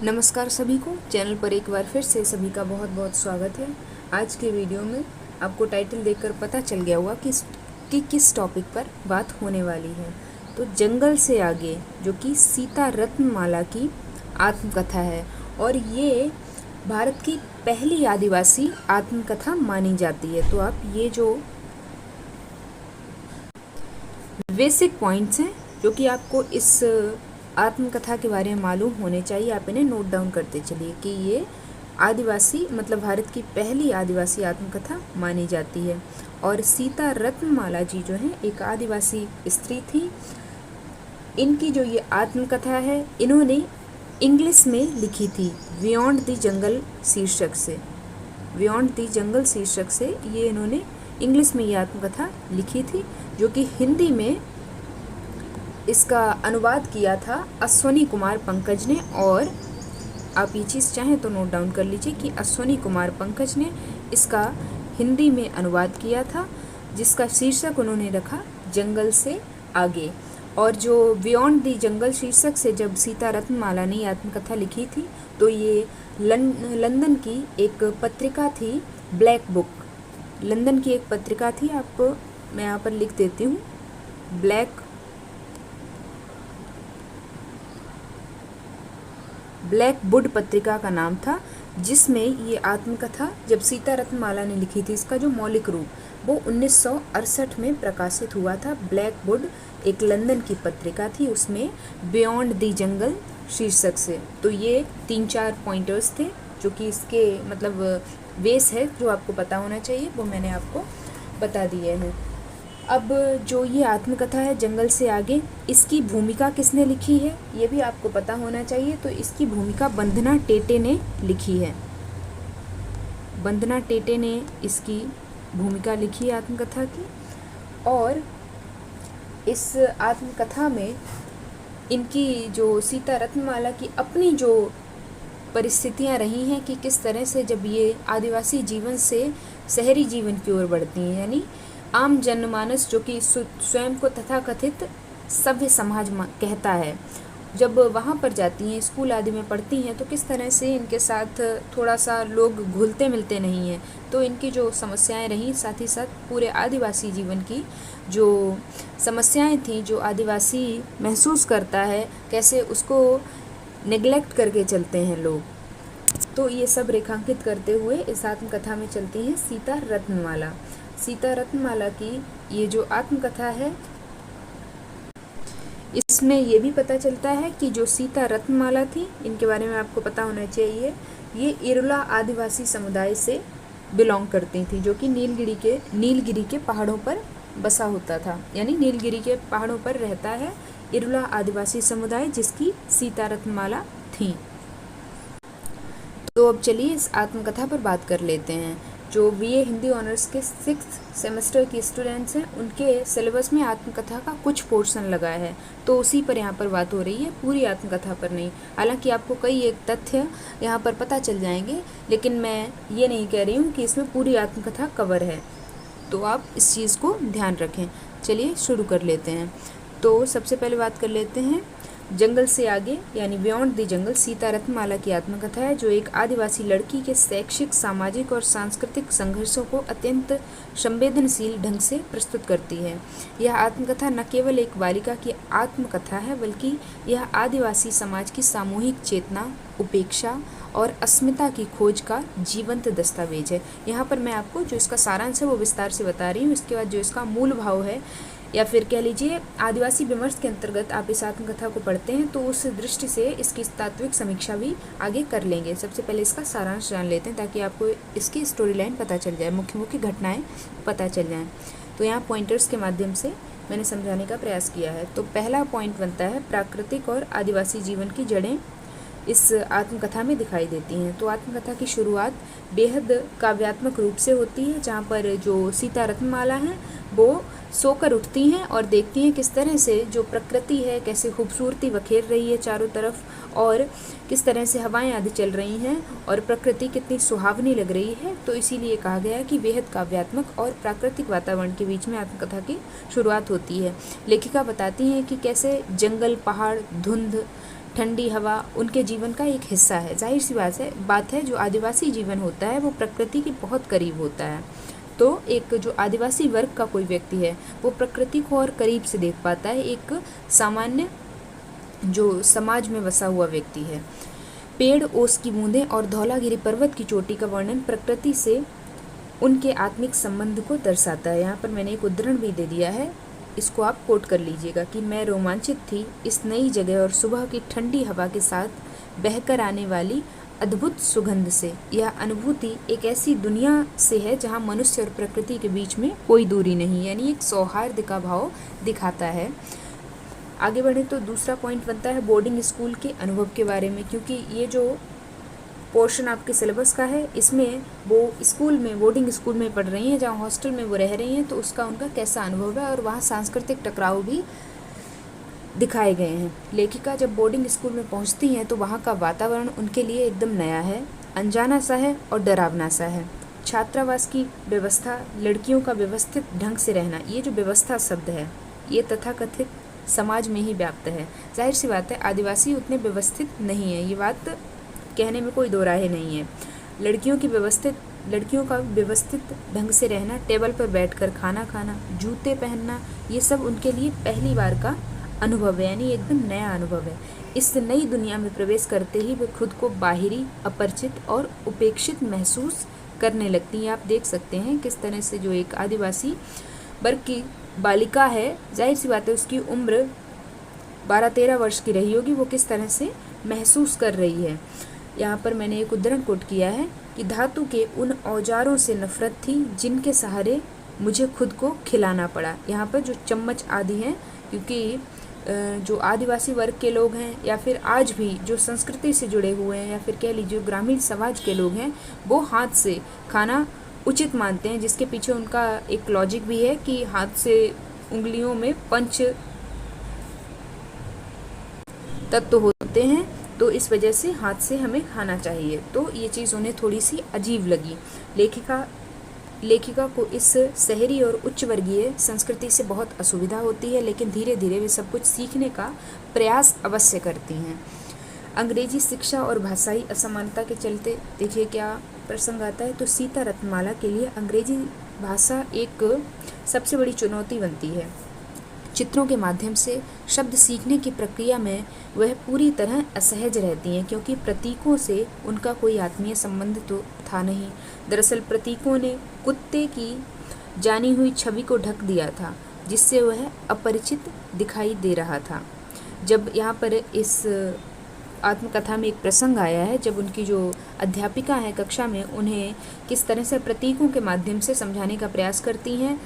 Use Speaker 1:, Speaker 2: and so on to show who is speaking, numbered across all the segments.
Speaker 1: नमस्कार सभी को, चैनल पर एक बार फिर से सभी का बहुत बहुत स्वागत है। आज के वीडियो में आपको टाइटल देखकर पता चल गया होगा कि किस टॉपिक पर बात होने वाली है। तो जंगल से आगे, जो कि सीता रत्नमाला की आत्मकथा है और ये भारत की पहली आदिवासी आत्मकथा मानी जाती है। तो आप ये जो बेसिक पॉइंट्स हैं जो कि आपको इस आत्मकथा के बारे में मालूम होने चाहिए, आप इन्हें नोट डाउन करते चलिए कि ये आदिवासी मतलब भारत की पहली आदिवासी आत्मकथा मानी जाती है। और सीता रत्नमाला जी जो हैं एक आदिवासी स्त्री थी। इनकी जो ये आत्मकथा है इन्होंने इंग्लिश में लिखी थी, बियॉन्ड द जंगल शीर्षक से। बियॉन्ड द जंगल शीर्षक से ये इन्होंने इंग्लिश में ये आत्मकथा लिखी थी, जो कि हिंदी में इसका अनुवाद किया था अश्वनी कुमार पंकज ने। और आप ये चीज़ चाहें तो नोट डाउन कर लीजिए कि अश्वनी कुमार पंकज ने इसका हिंदी में अनुवाद किया था, जिसका शीर्षक उन्होंने रखा जंगल से आगे। और जो बियॉन्ड द जंगल शीर्षक से जब सीता रत्नमाला ने आत्मकथा लिखी थी तो ये लंदन की एक पत्रिका थी, ब्लैक बुक। लंदन की एक पत्रिका थी, आपको मैं यहाँ पर लिख देती हूँ, ब्लैक बुड पत्रिका का नाम था, जिसमें ये आत्मकथा जब सीता रत्नमाला ने लिखी थी, इसका जो मौलिक रूप वो 1968 में प्रकाशित हुआ था। ब्लैक बुड एक लंदन की पत्रिका थी, उसमें बियॉन्ड द जंगल शीर्षक से। तो ये 3-4 पॉइंटर्स थे जो कि इसके मतलब बेस है, जो आपको पता होना चाहिए वो मैंने आपको बता दिए हैं। अब जो ये आत्मकथा है जंगल से आगे, इसकी भूमिका किसने लिखी है ये भी आपको पता होना चाहिए। तो इसकी भूमिका वंदना टेटे ने लिखी है। वंदना टेटे ने इसकी भूमिका लिखी है आत्मकथा की। और इस आत्मकथा में इनकी जो सीता रत्नमाला की अपनी जो परिस्थितियां रही हैं कि किस तरह से जब ये आदिवासी जीवन से शहरी जीवन की ओर बढ़ती हैं, यानी आम जनमानस जो कि स्वयं को तथाकथित सभ्य समाज कहता है, जब वहाँ पर जाती हैं, स्कूल आदि में पढ़ती हैं, तो किस तरह से इनके साथ थोड़ा सा लोग घुलते मिलते नहीं हैं। तो इनकी जो समस्याएं रहीं, साथ ही साथ पूरे आदिवासी जीवन की जो समस्याएं थीं, जो आदिवासी महसूस करता है, कैसे उसको नेग्लेक्ट करके चलते हैं लोग, तो ये सब रेखांकित करते हुए इस आत्मकथा में चलती है सीता रत्नमाला। सीता रत्नमाला की ये जो आत्मकथा है, इसमें ये भी पता चलता है कि जो सीता रत्नमाला थी, इनके बारे में आपको पता होना चाहिए, ये इरुला आदिवासी समुदाय से बिलोंग करती थी, जो कि नीलगिरी के पहाड़ों पर बसा होता था, यानी नीलगिरी के पहाड़ों पर रहता है इरुला आदिवासी समुदाय, जिसकी सीता रत्नमाला थी। तो अब चलिए इस आत्मकथा पर बात कर लेते हैं। जो बीए हिंदी ऑनर्स के 6th सेमेस्टर के स्टूडेंट्स हैं, उनके सिलेबस में आत्मकथा का कुछ पोर्शन लगा है, तो उसी पर यहाँ पर बात हो रही है, पूरी आत्मकथा पर नहीं। हालांकि आपको कई एक तथ्य यहाँ पर पता चल जाएंगे, लेकिन मैं ये नहीं कह रही हूँ कि इसमें पूरी आत्मकथा कवर है, तो आप इस चीज़ को ध्यान रखें। चलिए शुरू कर लेते हैं। तो सबसे पहले बात कर लेते हैं जंगल से आगे, यानी beyond the jungle Sita Ratnamala की आत्मकथा है, जो एक आदिवासी लड़की के शैक्षिक, सामाजिक और सांस्कृतिक संघर्षों को अत्यंत संवेदनशील ढंग से प्रस्तुत करती है। यह आत्मकथा न केवल एक बालिका की आत्मकथा है, बल्कि यह आदिवासी समाज की सामूहिक चेतना, उपेक्षा और अस्मिता की खोज का जीवंत दस्तावेज है। यहाँ पर मैं आपको जो इसका सारांश है वो विस्तार से बता रही हूँ। इसके बाद जो इसका मूल भाव है, या फिर कह लीजिए आदिवासी विमर्श के अंतर्गत आप इस आत्मकथा को पढ़ते हैं, तो उस दृष्टि से इसकी तात्विक समीक्षा भी आगे कर लेंगे। सबसे पहले इसका सारांश जान लेते हैं, ताकि आपको इसकी स्टोरी लाइन पता चल जाए, मुख्य मुख्य घटनाएं पता चल जाएं। तो यहाँ पॉइंटर्स के माध्यम से मैंने समझाने का प्रयास किया है। तो पहला पॉइंट बनता है, प्राकृतिक और आदिवासी जीवन की जड़ें इस आत्मकथा में दिखाई देती हैं। तो आत्मकथा की शुरुआत बेहद काव्यात्मक रूप से होती है, जहाँ पर जो सीता रत्नमाला हैं वो सोकर उठती हैं और देखती हैं किस तरह से जो प्रकृति है, कैसे खूबसूरती बखेर रही है चारों तरफ, और किस तरह से हवाएं आदि चल रही हैं और प्रकृति कितनी सुहावनी लग रही है। तो इसीलिए कहा गया है कि बेहद काव्यात्मक और प्राकृतिक वातावरण के बीच में आत्मकथा की शुरुआत होती है। लेखिका बताती हैं कि कैसे जंगल, पहाड़, धुंध, ठंडी हवा उनके जीवन का एक हिस्सा है। जाहिर सी बात है जो आदिवासी जीवन होता है वो प्रकृति के बहुत करीब होता है। तो एक जो आदिवासी वर्ग का कोई व्यक्ति है वो प्रकृति को और करीब से देख पाता है, एक सामान्य जो समाज में बसा हुआ व्यक्ति है। पेड़, ओस की बूंदें और धौलागिरी पर्वत की चोटी का वर्णन प्रकृति से उनके आत्मिक संबंध को दर्शाता है। यहाँ पर मैंने एक उद्धरण भी दे दिया है, इसको आप कोट कर लीजिएगा कि मैं रोमांचित थी इस नई जगह और सुबह की ठंडी हवा के साथ बहकर आने वाली अद्भुत सुगंध से। यह अनुभूति एक ऐसी दुनिया से है जहाँ मनुष्य और प्रकृति के बीच में कोई दूरी नहीं, यानी एक सौहार्द का भाव दिखाता है। आगे बढ़े तो दूसरा पॉइंट बनता है बोर्डिंग स्कूल के अनुभव के बारे में, क्योंकि ये जो पोर्शन आपके सिलेबस का है इसमें वो स्कूल में, बोर्डिंग स्कूल में पढ़ रही हैं, जहाँ हॉस्टल में वो रह रही हैं, तो उसका उनका कैसा अनुभव है और वहाँ सांस्कृतिक टकराव भी दिखाए गए हैं। लेखिका जब बोर्डिंग स्कूल में पहुँचती हैं तो वहाँ का वातावरण उनके लिए एकदम नया है, अनजाना सा है और डरावना सा है। छात्रावास की व्यवस्था, लड़कियों का व्यवस्थित ढंग से रहना, ये जो व्यवस्था शब्द है ये तथाकथित समाज में ही व्याप्त है। जाहिर सी बात है आदिवासी उतने व्यवस्थित नहीं है, ये बात कहने में कोई दो राय नहीं है। लड़कियों का व्यवस्थित ढंग से रहना, टेबल पर बैठकर खाना खाना, जूते पहनना, ये सब उनके लिए पहली बार का अनुभव है, यानी एकदम नया अनुभव है। इस नई दुनिया में प्रवेश करते ही वे खुद को बाहरी, अपरिचित और उपेक्षित महसूस करने लगती हैं। आप देख सकते हैं किस तरह से जो एक आदिवासी वर्ग की बालिका है, जाहिर सी बात है उसकी उम्र 12-13 वर्ष की रही होगी, वो किस तरह से महसूस कर रही है। यहाँ पर मैंने एक उद्धरण कोट किया है कि धातु के उन औजारों से नफरत थी जिनके सहारे मुझे खुद को खिलाना पड़ा। यहाँ पर जो चम्मच आदि हैं, क्योंकि जो आदिवासी वर्ग के लोग हैं या फिर आज भी जो संस्कृति से जुड़े हुए हैं या फिर कह लीजिए ग्रामीण समाज के लोग हैं, वो हाथ से खाना उचित मानते हैं, जिसके पीछे उनका एक लॉजिक भी है कि हाथ से उंगलियों में पंच तत्व होते हैं, तो इस वजह से हाथ से हमें खाना चाहिए। तो ये चीज़ उन्हें थोड़ी सी अजीब लगी। लेखिका को इस शहरी और उच्च वर्गीय संस्कृति से बहुत असुविधा होती है, लेकिन धीरे धीरे वे सब कुछ सीखने का प्रयास अवश्य करती हैं। अंग्रेजी शिक्षा और भाषाई असमानता के चलते देखिए क्या प्रसंग आता है। तो सीता रत्नमाला के लिए अंग्रेजी भाषा एक सबसे बड़ी चुनौती बनती है। चित्रों के माध्यम से शब्द सीखने की प्रक्रिया में वह पूरी तरह असहज रहती हैं, क्योंकि प्रतीकों से उनका कोई आत्मीय संबंध तो था नहीं। दरअसल प्रतीकों ने कुत्ते की जानी हुई छवि को ढक दिया था, जिससे वह अपरिचित दिखाई दे रहा था। जब यहाँ पर इस आत्मकथा में एक प्रसंग आया है जब उनकी जो अध्यापिका हैं कक्षा में उन्हें किस तरह से प्रतीकों के माध्यम से समझाने का प्रयास करती हैं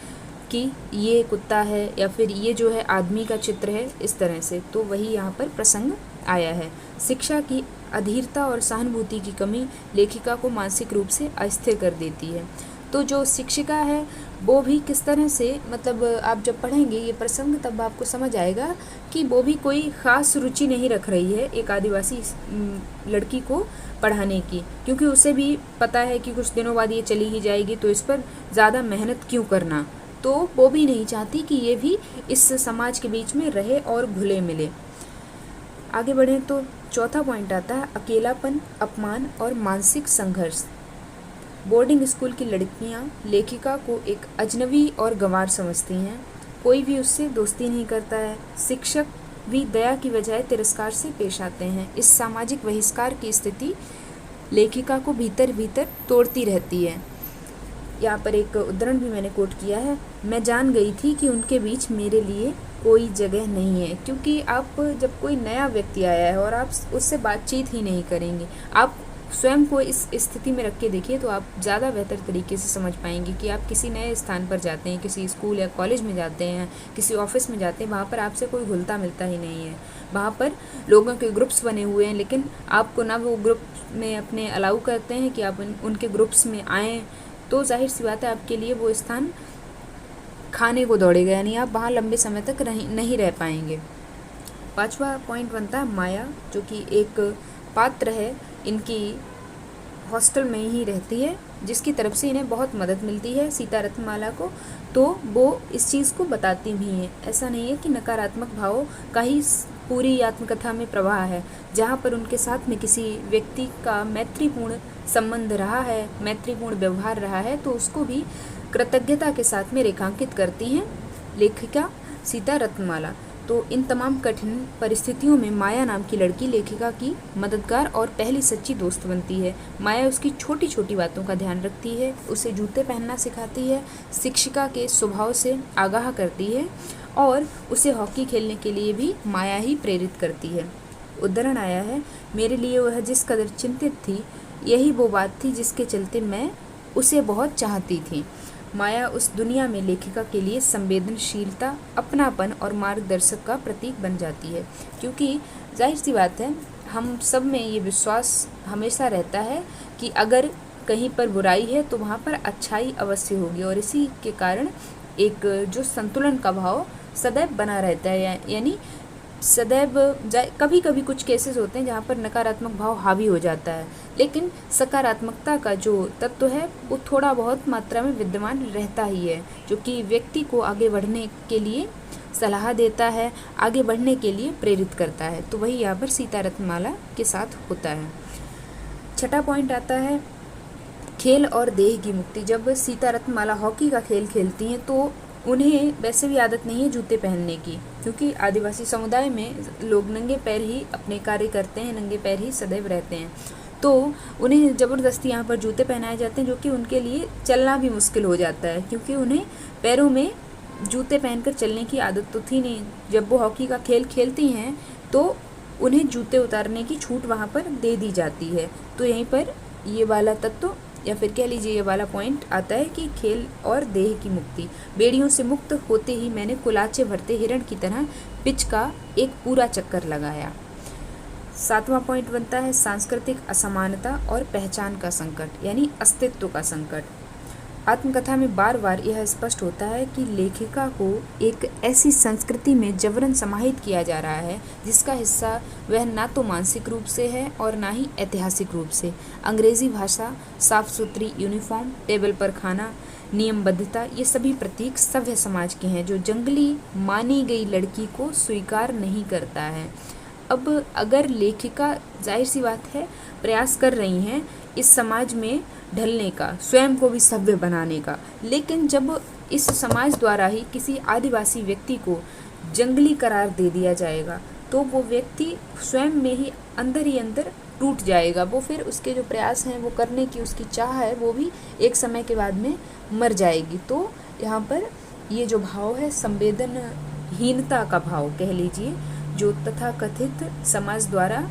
Speaker 1: कि ये कुत्ता है या फिर ये जो है आदमी का चित्र है, इस तरह से, तो वही यहाँ पर प्रसंग आया है। शिक्षा की अधीरता और सहानुभूति की कमी लेखिका को मानसिक रूप से अस्थिर कर देती है। तो जो शिक्षिका है वो भी किस तरह से, मतलब आप जब पढ़ेंगे ये प्रसंग तब आपको समझ आएगा कि वो भी कोई ख़ास रुचि नहीं रख रही है एक आदिवासी लड़की को पढ़ाने की, क्योंकि उसे भी पता है कि कुछ दिनों बाद ये चली ही जाएगी, तो इस पर ज़्यादा मेहनत क्यों करना। तो वो भी नहीं चाहती कि ये भी इस समाज के बीच में रहे और घुले मिले। आगे बढ़ें तो चौथा पॉइंट आता है अकेलापन, अपमान और मानसिक संघर्ष। बोर्डिंग स्कूल की लड़कियां लेखिका को एक अजनबी और गंवार समझती हैं। कोई भी उससे दोस्ती नहीं करता है। शिक्षक भी दया की बजाय तिरस्कार से पेश आते हैं। इस सामाजिक बहिष्कार की स्थिति लेखिका को भीतर भीतर तोड़ती रहती है। यहाँ पर एक उद्धरण भी मैंने कोट किया है, मैं जान गई थी कि उनके बीच मेरे लिए कोई जगह नहीं है। क्योंकि आप जब कोई नया व्यक्ति आया है और आप उससे बातचीत ही नहीं करेंगे, आप स्वयं को इस स्थिति में रख के देखिए तो आप ज़्यादा बेहतर तरीके से समझ पाएंगे कि आप किसी नए स्थान पर जाते हैं, किसी स्कूल या कॉलेज में जाते हैं, किसी ऑफिस में जाते हैं, वहाँ पर आपसे कोई घुलता मिलता ही नहीं है। वहाँ पर लोगों के ग्रुप्स बने हुए हैं, लेकिन आपको ना वो ग्रुप में अपने अलाउ करते हैं कि आप उनके ग्रुप्स में आएँ, तो जाहिर सी बात है आपके लिए वो स्थान खाने को दौड़ेगा, यानी आप वहाँ लंबे समय तक नहीं रह पाएंगे। पांचवा पॉइंट बनता है माया, जो कि एक पात्र है, इनकी हॉस्टल में ही रहती है, जिसकी तरफ से इन्हें बहुत मदद मिलती है सीता रत्नमाला को, तो वो इस चीज़ को बताती भी हैं। ऐसा नहीं है कि नकारात्मक भाव का ही पूरी आत्मकथा में प्रवाह है। जहाँ पर उनके साथ में किसी व्यक्ति का मैत्रीपूर्ण संबंध रहा है, मैत्रीपूर्ण व्यवहार रहा है, तो उसको भी कृतज्ञता के साथ में रेखांकित करती हैं लेखिका सीता रत्नमाला। तो इन तमाम कठिन परिस्थितियों में माया नाम की लड़की लेखिका की मददगार और पहली सच्ची दोस्त बनती है। माया उसकी छोटी छोटी बातों का ध्यान रखती है, उसे जूते पहनना सिखाती है, शिक्षिका के स्वभाव से आगाह करती है और उसे हॉकी खेलने के लिए भी माया ही प्रेरित करती है। उद्धरण आया है, मेरे लिए वह जिस कदर चिंतित थी, यही वो बात थी जिसके चलते मैं उसे बहुत चाहती थी। माया उस दुनिया में लेखिका के लिए संवेदनशीलता, अपनापन और मार्गदर्शक का प्रतीक बन जाती है, क्योंकि जाहिर सी बात है, हम सब में ये विश्वास हमेशा रहता है कि अगर कहीं पर बुराई है तो वहाँ पर अच्छाई अवश्य होगी, और इसी के कारण एक जो संतुलन का भाव सदैव बना रहता है। यानी सदैव कभी कभी कुछ केसेस होते हैं जहाँ पर नकारात्मक भाव हावी हो जाता है, लेकिन सकारात्मकता का जो तत्व है वो थोड़ा बहुत मात्रा में विद्यमान रहता ही है, जो कि व्यक्ति को आगे बढ़ने के लिए सलाह देता है, आगे बढ़ने के लिए प्रेरित करता है। तो वही यहाँ पर सीता रत्नमाला के साथ होता है। छठा पॉइंट आता है खेल और देह की मुक्ति। जब सीता रत्नमाला हॉकी का खेल खेलती हैं तो उन्हें वैसे भी आदत नहीं है जूते पहनने की, क्योंकि आदिवासी समुदाय में लोग नंगे पैर ही अपने कार्य करते हैं, नंगे पैर ही सदैव रहते हैं। तो उन्हें ज़बरदस्ती यहाँ पर जूते पहनाए जाते हैं, जो कि उनके लिए चलना भी मुश्किल हो जाता है, क्योंकि उन्हें पैरों में जूते पहनकर चलने की आदत तो थी नहीं। जब वो हॉकी का खेल खेलती हैं तो उन्हें जूते उतारने की छूट वहाँ पर दे दी जाती है। तो यहीं पर ये वाला तत्व या फिर कह लीजिए ये वाला पॉइंट आता है कि खेल और देह की मुक्ति। बेड़ियों से मुक्त होते ही मैंने कुलाचे भरते हिरण की तरह पिच का एक पूरा चक्कर लगाया। सातवां पॉइंट बनता है सांस्कृतिक असमानता और पहचान का संकट, यानी अस्तित्व का संकट। आत्मकथा में बार बार यह स्पष्ट होता है कि लेखिका को एक ऐसी संस्कृति में जबरन समाहित किया जा रहा है जिसका हिस्सा वह ना तो मानसिक रूप से है और ना ही ऐतिहासिक रूप से। अंग्रेजी भाषा, साफ सुथरी यूनिफॉर्म, टेबल पर खाना, नियमबद्धता, ये सभी प्रतीक सभ्य समाज के हैं जो जंगली मानी गई लड़की को स्वीकार नहीं करता है। अब अगर लेखिका जाहिर सी बात है प्रयास कर रही हैं इस समाज में ढलने का, स्वयं को भी सभ्य बनाने का, लेकिन जब इस समाज द्वारा ही किसी आदिवासी व्यक्ति को जंगली करार दे दिया जाएगा तो वो व्यक्ति स्वयं में ही अंदर टूट जाएगा। वो फिर उसके जो प्रयास हैं वो करने की उसकी चाह है वो भी एक समय के बाद में मर जाएगी। तो यहाँ पर ये जो भाव है संवेदनहीनता का भाव कह लीजिए, जो तथाकथित समाज द्वारा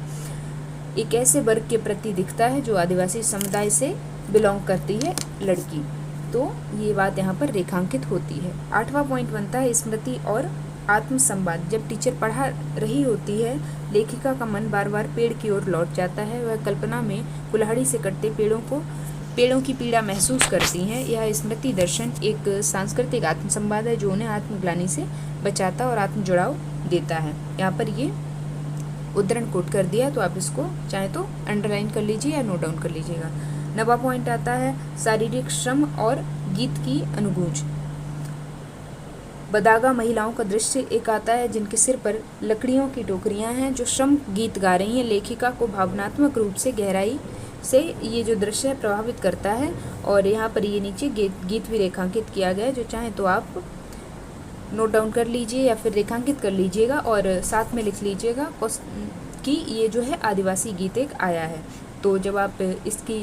Speaker 1: एक ऐसे वर्ग के प्रति दिखता है जो आदिवासी समुदाय से बिलोंग करती है लड़की। तो ये बात यहाँ पर रेखांकित होती है। आठवां पॉइंट बनता है स्मृति और आत्मसंवाद। जब टीचर पढ़ा रही होती है, लेखिका का मन बार बार पेड़ की ओर लौट जाता है। वह कल्पना में कुल्हाड़ी से कटते पेड़ों की पीड़ा महसूस करती हैं। यह स्मृति दर्शन एक सांस्कृतिक आत्मसंवाद है जो उन्हें आत्मग्लानि से बचाता और आत्म जुड़ाव देता है। यहाँ पर ये उद्धरण कोट कर दिया, तो आप इसको चाहे तो अंडरलाइन कर लीजिए या नोट डाउन कर लीजिएगा। नवा पॉइंट आता है शारीरिक श्रम और गीत की अनुगूंज। बदागा महिलाओं का दृश्य एक आता है जिनके सिर पर लकड़ियों की टोकरियां हैं, जो श्रम गीत गा रही हैं। लेखिका को भावनात्मक रूप से गहराई से ये जो दृश्य है प्रभावित करता है, और यहाँ पर ये नीचे गीत भी रेखांकित किया गया है, जो चाहे तो आप नोट डाउन कर लीजिए या फिर रेखांकित कर लीजिएगा और साथ में लिख लीजिएगा कि ये जो है आदिवासी गीत एक आया है। तो जब आप इसकी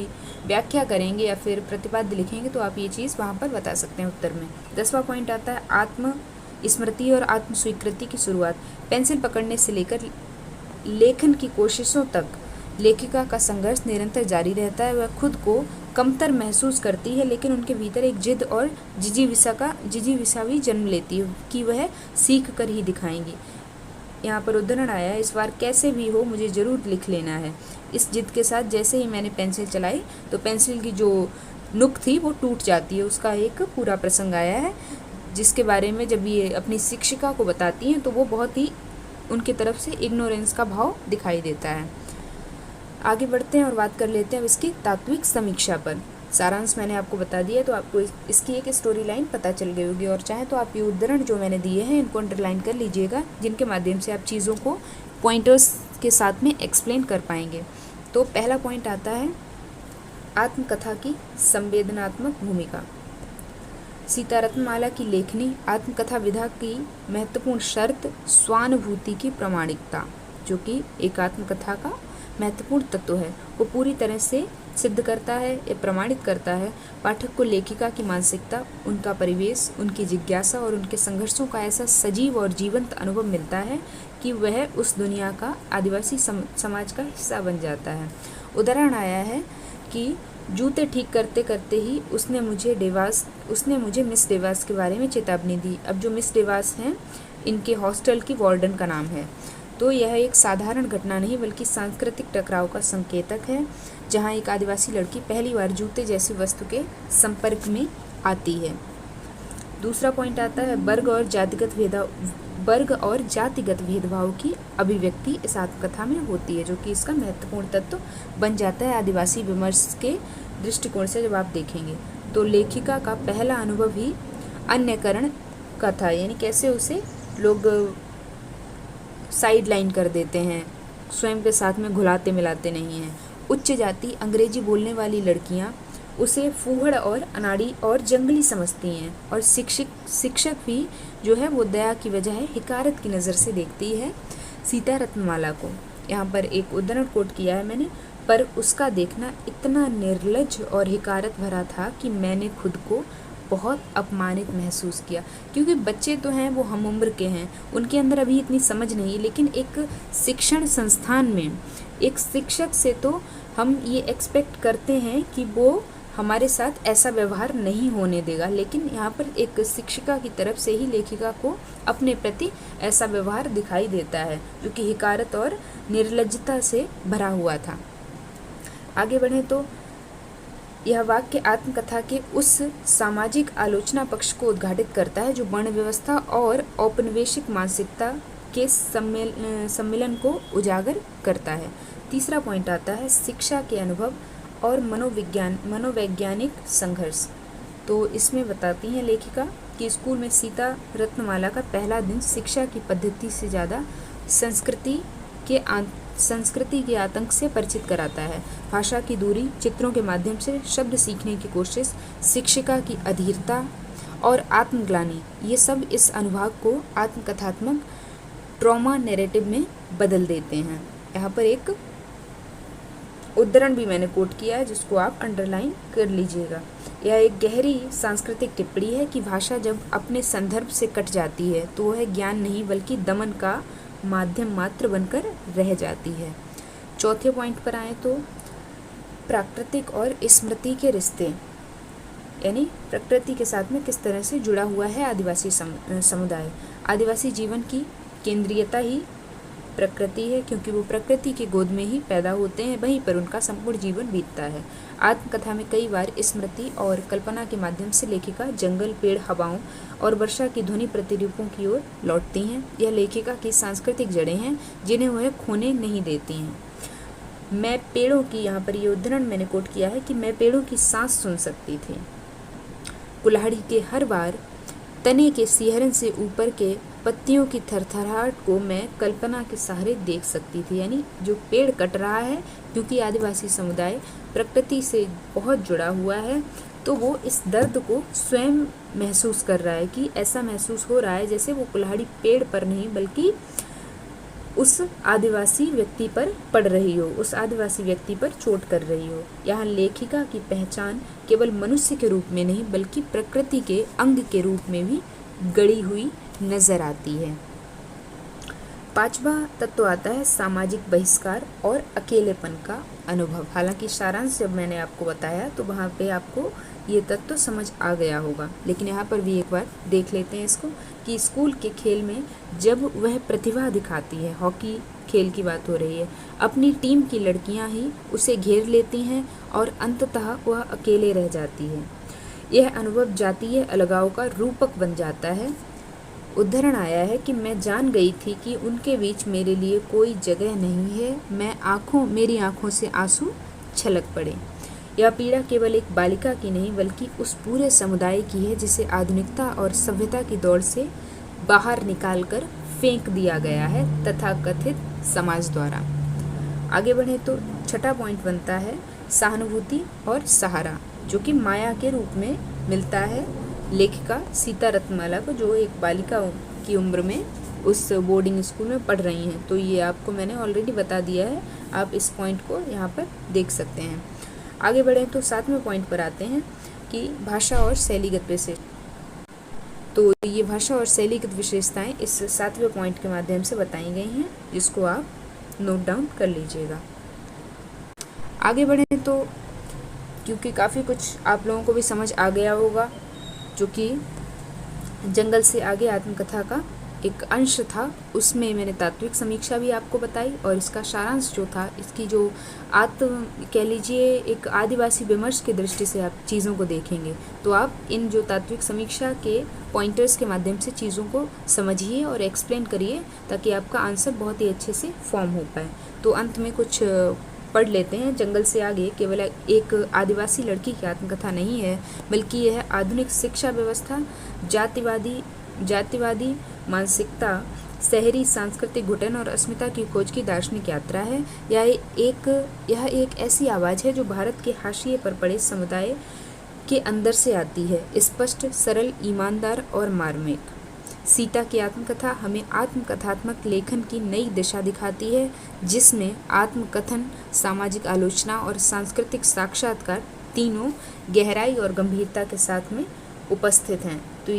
Speaker 1: व्याख्या करेंगे या फिर प्रतिपाद्य लिखेंगे तो आप ये चीज़ वहाँ पर बता सकते हैं उत्तर में। 10वां पॉइंट आता है आत्म स्मृति और आत्म स्वीकृति की शुरुआत। पेंसिल पकड़ने से लेकर लेखन की कोशिशों तक लेखिका का संघर्ष निरंतर जारी रहता है। वह खुद को कमतर महसूस करती है, लेकिन उनके भीतर एक जिद और जिजीविसा भी जन्म लेती है कि वह सीख कर ही दिखाएंगी। यहाँ पर उद्धरण आया है, इस बार कैसे भी हो मुझे ज़रूर लिख लेना है। इस जिद के साथ जैसे ही मैंने पेंसिल चलाई तो पेंसिल की जो नुक थी वो टूट जाती है। उसका एक पूरा प्रसंग आया है जिसके बारे में जब ये अपनी शिक्षिका को बताती हैं तो वो बहुत ही उनकी तरफ से इग्नोरेंस का भाव दिखाई देता है। आगे बढ़ते हैं और बात कर लेते हैं अब इसकी तात्विक समीक्षा पर। सारांश मैंने आपको बता दिया, तो आपको इसकी एक स्टोरी लाइन पता चल गई होगी। और चाहे तो आप ये उद्धरण जो मैंने दिए हैं इनको अंडरलाइन कर लीजिएगा, जिनके माध्यम से आप चीज़ों को पॉइंटर्स के साथ में एक्सप्लेन कर पाएंगे। तो पहला पॉइंट आता है आत्मकथा की संवेदनात्मक भूमिका। सीता रत्नमाला की लेखनी आत्मकथा विधा की महत्वपूर्ण शर्त स्वानुभूति की प्रामाणिकता, जो कि एक आत्मकथा का महत्वपूर्ण तत्व है, वो पूरी तरह से सिद्ध करता है या प्रमाणित करता है पाठक को लेखिका की मानसिकता, उनका परिवेश, उनकी जिज्ञासा और उनके संघर्षों का ऐसा सजीव और जीवंत अनुभव मिलता है कि वह उस दुनिया का आदिवासी समाज का हिस्सा बन जाता है। उदाहरण आया है कि जूते ठीक करते करते ही उसने मुझे मिस डेवास के बारे में चेतावनी दी। अब जो मिस डेवास हैं इनके हॉस्टल की वार्डन का नाम है। तो यह एक साधारण घटना नहीं बल्कि सांस्कृतिक टकराव का संकेतक है, जहां एक आदिवासी लड़की पहली बार जूते जैसी वस्तु के संपर्क में आती है। दूसरा पॉइंट आता है वर्ग और जातिगत भेदभाव की अभिव्यक्ति इस आत्मकथा में होती है, जो कि इसका महत्वपूर्ण तत्व बन जाता है आदिवासी विमर्श के दृष्टिकोण से। जब आप देखेंगे तो लेखिका का पहला अनुभव ही अन्यकरण का था, यानी कैसे उसे लोग साइड लाइन कर देते हैं, स्वयं के साथ में घुलाते मिलाते नहीं हैं। उच्च जाति अंग्रेजी बोलने वाली लड़कियां उसे फूहड़ और अनाड़ी और जंगली समझती हैं, और शिक्षक भी जो है वो दया की बजाय हिकारत की नज़र से देखती है सीता रत्नमाला को। यहाँ पर एक उद्धरण कोट किया है मैंने, पर उसका देखना इतना निर्लज और हिकारत भरा था कि मैंने खुद को बहुत अपमानित महसूस किया। क्योंकि बच्चे तो हैं, वो हम उम्र के हैं, उनके अंदर अभी इतनी समझ नहीं, लेकिन एक शिक्षण संस्थान में एक शिक्षक से तो हम ये एक्सपेक्ट करते हैं कि वो हमारे साथ ऐसा व्यवहार नहीं होने देगा, लेकिन यहाँ पर एक शिक्षिका की तरफ से ही लेखिका को अपने प्रति ऐसा व्यवहार दिखाई देता है, जो कि हिकारत और निर्लज्जता से भरा हुआ था। आगे बढ़ें तो यह वाक्य आत्मकथा के उस सामाजिक आलोचना पक्ष को उद्घाटित करता है जो वर्ण व्यवस्था और औपनिवेशिक मानसिकता के सम्मिलन को उजागर करता है। तीसरा पॉइंट आता है शिक्षा के अनुभव और मनोवैज्ञानिक संघर्ष। तो इसमें बताती हैं लेखिका कि स्कूल में सीता रत्नमाला का पहला दिन शिक्षा की पद्धति से ज़्यादा संस्कृति के आतंक से परिचित कराता है। भाषा की दूरी, चित्रों के माध्यम से शब्द सीखने की कोशिश, शिक्षिका की अधीरता और आत्मग्लानि, ये सब इस अनुभाग को आत्मकथात्मक ट्रॉमा नैरेटिव में बदल देते हैं। यहाँ पर एक उद्धरण भी मैंने कोट किया है, जिसको आप अंडरलाइन कर लीजिएगा। यह एक गहरी सांस्कृतिक टिप्पणी है कि भाषा जब अपने संदर्भ से कट जाती है तो वह ज्ञान नहीं बल्कि दमन का माध्यम मात्र बनकर रह जाती है। चौथे पॉइंट पर आए तो प्राकृतिक और स्मृति के रिश्ते, यानी प्रकृति के साथ में किस तरह से जुड़ा हुआ है आदिवासी समुदाय। आदिवासी जीवन की केंद्रीयता ही प्रकृति है, क्योंकि वो प्रकृति की गोद में ही पैदा होते हैं, वहीं पर उनका संपूर्ण जीवन बीतता है। आत्मकथा में कई बार स्मृति और कल्पना के माध्यम से लेखिका जंगल, पेड़, हवाओं और वर्षा की ध्वनि प्रतिरूपों की ओर लौटती हैं। यह लेखिका की सांस्कृतिक जड़ें हैं जिन्हें वह खोने नहीं देती हैं। मैं पेड़ों की, यहाँ पर ये उद्धरण मैंने कोट किया है कि मैं पेड़ों की सांस सुन सकती थी, कुल्हाड़ी के हर बार तने के सिहरन से ऊपर के पत्तियों की थरथराहट को मैं कल्पना के सहारे देख सकती थी। यानी जो पेड़ कट रहा है, क्योंकि आदिवासी समुदाय प्रकृति से बहुत जुड़ा हुआ है, तो वो इस दर्द को स्वयं महसूस कर रहा है कि ऐसा महसूस हो रहा है जैसे वो कुल्हाड़ी पेड़ पर नहीं बल्कि उस आदिवासी व्यक्ति पर पड़ रही हो, उस आदिवासी व्यक्ति पर चोट कर रही हो। यहाँ लेखिका की पहचान केवल मनुष्य के रूप में नहीं बल्कि प्रकृति के अंग के रूप में भी गड़ी हुई नजर आती है। पांचवा तत्व आता है सामाजिक बहिष्कार और अकेलेपन का अनुभव। हालांकि सारांश जब मैंने आपको बताया तो वहाँ पे आपको ये तत्व समझ आ गया होगा, लेकिन यहाँ पर भी एक बार देख लेते हैं इसको कि स्कूल के खेल में जब वह प्रतिभा दिखाती है, हॉकी खेल की बात हो रही है, अपनी टीम की लड़कियां ही उसे घेर लेती हैं और अंततः वह अकेले रह जाती है। यह अनुभव जातीय अलगाव का रूपक बन जाता है। उद्धरण आया है कि मैं जान गई थी कि उनके बीच मेरे लिए कोई जगह नहीं है, मेरी आंखों से आंसू छलक पड़े। यह पीड़ा केवल एक बालिका की नहीं बल्कि उस पूरे समुदाय की है जिसे आधुनिकता और सभ्यता की दौड़ से बाहर निकालकर फेंक दिया गया है तथाकथित समाज द्वारा। आगे बढ़े तो छठा पॉइंट बनता है सहानुभूति और सहारा, जो कि माया के रूप में मिलता है लेखिका सीता रत्नमाला को, जो एक बालिका की उम्र में उस बोर्डिंग स्कूल में पढ़ रही हैं। तो ये आपको मैंने ऑलरेडी बता दिया है, आप इस पॉइंट को यहाँ पर देख सकते हैं। आगे बढ़ें तो 7वें पॉइंट पर आते हैं कि भाषा और शैलीगत विशेषता। तो ये भाषा और शैलीगत विशेषताएं इस 7वें पॉइंट के माध्यम से बताई गई हैं, जिसको आप नोट डाउन कर लीजिएगा। आगे बढ़ें तो क्योंकि काफ़ी कुछ आप लोगों को भी समझ आ गया होगा, जो कि जंगल से आगे आत्मकथा का एक अंश था, उसमें मैंने तात्विक समीक्षा भी आपको बताई और इसका सारांश जो था, इसकी जो कह लीजिए एक आदिवासी विमर्श की दृष्टि से आप चीज़ों को देखेंगे तो आप इन जो तात्विक समीक्षा के पॉइंटर्स के माध्यम से चीज़ों को समझिए और एक्सप्लेन करिए, ताकि आपका आंसर बहुत ही अच्छे से फॉर्म हो पाए। तो अंत में कुछ पढ़ लेते हैं। जंगल से आगे केवल एक आदिवासी लड़की की आत्मकथा नहीं है, बल्कि यह आधुनिक शिक्षा व्यवस्था, जातिवादी मानसिकता, शहरी सांस्कृतिक घुटन और अस्मिता की खोज की दार्शनिक यात्रा है। यह एक ऐसी आवाज़ है जो भारत के हाशिए पर पड़े समुदाय के अंदर से आती है, स्पष्ट, सरल, ईमानदार और मार्मिक। सीता की आत्मकथा हमें आत्मकथात्मक लेखन की नई दिशा दिखाती है, जिसमें आत्मकथन, सामाजिक आलोचना और सांस्कृतिक साक्षात्कार तीनों गहराई और गंभीरता के साथ में उपस्थित हैं। तो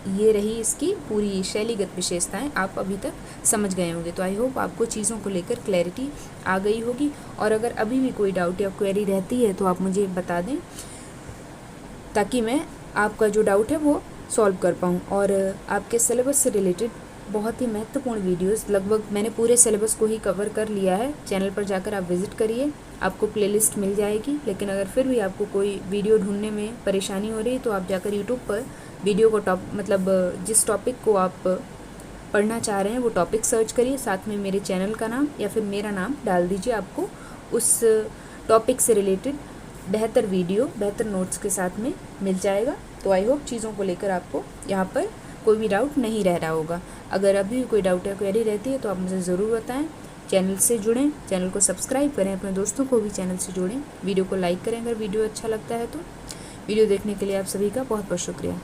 Speaker 1: ये रही इसकी पूरी शैलीगत विशेषताएं, आप अभी तक समझ गए होंगे। तो आई होप आपको चीज़ों को लेकर क्लैरिटी आ गई होगी, और अगर अभी भी कोई डाउट या क्वेरी रहती है तो आप मुझे बता दें, ताकि मैं आपका जो डाउट है वो सॉल्व कर पाऊँ। और आपके सिलेबस से रिलेटेड बहुत ही महत्वपूर्ण वीडियोस, लगभग मैंने पूरे सिलेबस को ही कवर कर लिया है। चैनल पर जाकर आप विज़िट करिए, आपको प्लेलिस्ट मिल जाएगी। लेकिन अगर फिर भी आपको कोई वीडियो ढूंढने में परेशानी हो रही तो आप जाकर यूट्यूब पर वीडियो को जिस टॉपिक को आप पढ़ना चाह रहे हैं वो टॉपिक सर्च करिए, साथ में मेरे चैनल का नाम या फिर मेरा नाम डाल दीजिए, आपको उस टॉपिक से रिलेटेड बेहतर वीडियो, बेहतर नोट्स के साथ में मिल जाएगा। तो आई होप चीज़ों को लेकर आपको यहाँ पर कोई भी डाउट नहीं रह रहा होगा। अगर अभी भी कोई डाउट या क्वेरी रहती है तो आप मुझे ज़रूर बताएं। चैनल से जुड़ें, चैनल को सब्सक्राइब करें, अपने दोस्तों को भी चैनल से जोड़ें, वीडियो को लाइक करें अगर वीडियो अच्छा लगता है तो। वीडियो देखने के लिए आप सभी का बहुत बहुत शुक्रिया।